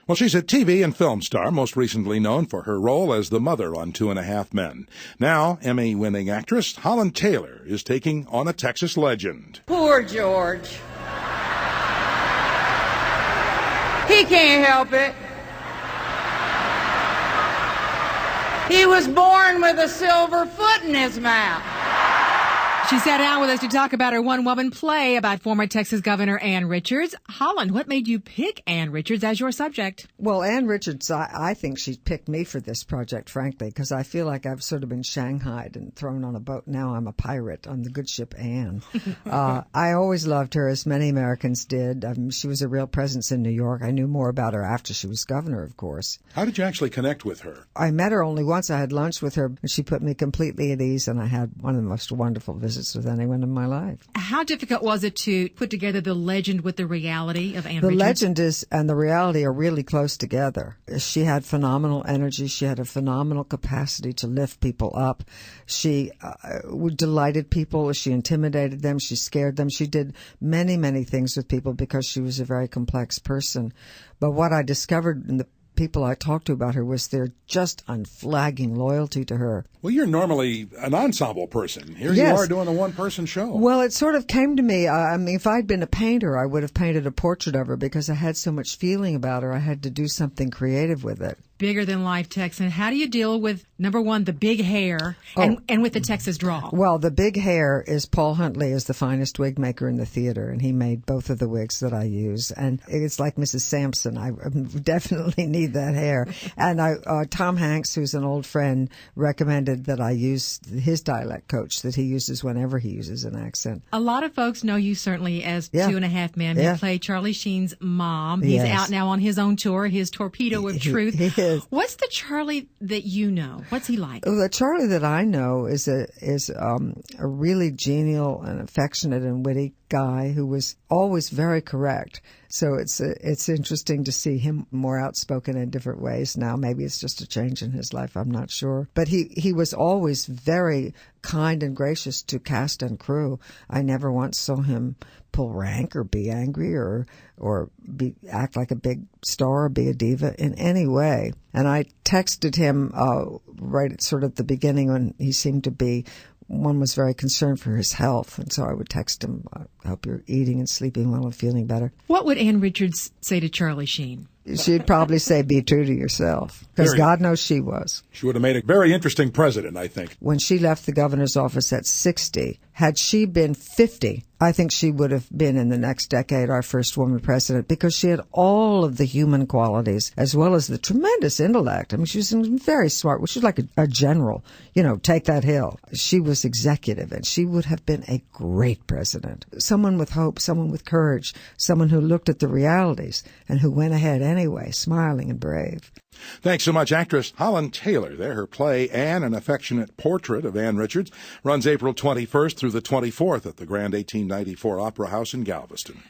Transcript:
Well, she's a TV and film star, most recently known for her role as the mother on 2.5 Men. Now, Emmy-winning actress Holland Taylor is taking on a Texas legend. Poor George. He can't help it. He was born with a silver foot in his mouth. She sat down with us to talk about her one-woman play about former Texas Governor Ann Richards. Holland, what made you pick Ann Richards as your subject? Well, Ann Richards, I think she picked me for this project, frankly, because I feel like I've sort of been shanghaied and thrown on a boat. Now I'm a pirate on the good ship Ann. I always loved her, as many Americans did. She was a real presence in New York. I knew more about her after she was governor, of course. How did you actually connect with her? I met her only once. I had lunch with her, and she put me completely at ease, and I had one of the most wonderful visits with anyone in my life. How difficult was it to put together the legend with the reality of Ann Richards? The legend and the reality are really close together. She had phenomenal energy. She had a phenomenal capacity to lift people up. She delighted people. She intimidated them. She scared them. She did many, many things with people because she was a very complex person. But what I discovered in the people I talked to about her was their just unflagging loyalty to her. Well, you're normally an ensemble person. Here Yes. you are doing a one-person show. Well, it sort of came to me. I mean, if I'd been a painter, I would have painted a portrait of her because I had so much feeling about her. I had to do something creative with it. Bigger than life, Texan. How do you deal with, number one, the big hair and with the Texas drawl? Well, the big hair is Paul Huntley is the finest wig maker in the theater, and he made both of the wigs that I use. And it's like Mrs. Sampson. I definitely need that hair. And Tom Hanks, who's an old friend, recommended that I use his dialect coach that he uses whenever he uses an accent. A lot of folks know you certainly as 2.5 Men. Yeah. You play Charlie Sheen's mom. He's out now on his own tour, his Torpedo of Truth. He is. What's the Charlie that you know? What's he like? Well, the Charlie that I know is a really genial and affectionate and witty guy who was always very correct. So it's interesting to see him more outspoken in different ways now. Maybe it's just a change in his life. I'm not sure. But he was always very kind and gracious to cast and crew. I never once saw him pull rank or be angry or act like a big star or be a diva in any way. And I texted him right at sort of the beginning when he seemed to be. One was very concerned for his health, and so I would text him, I hope you're eating and sleeping well and feeling better. What would Ann Richards say to Charlie Sheen? She'd probably say, be true to yourself, because God knows she was. She would have made a very interesting president, I think. When she left the governor's office at 60, had she been 50, I think she would have been in the next decade our first woman president, because she had all of the human qualities as well as the tremendous intellect. I mean, she was very smart. She was like a general, take that hill. She was executive, and she would have been a great president. Someone with hope, someone with courage, someone who looked at the realities and who went ahead anyway, smiling and brave. Thanks so much, actress Holland Taylor. There, her play, Anne, an affectionate portrait of Ann Richards, runs April 21st through the 24th at the Grand 1894 Opera House in Galveston.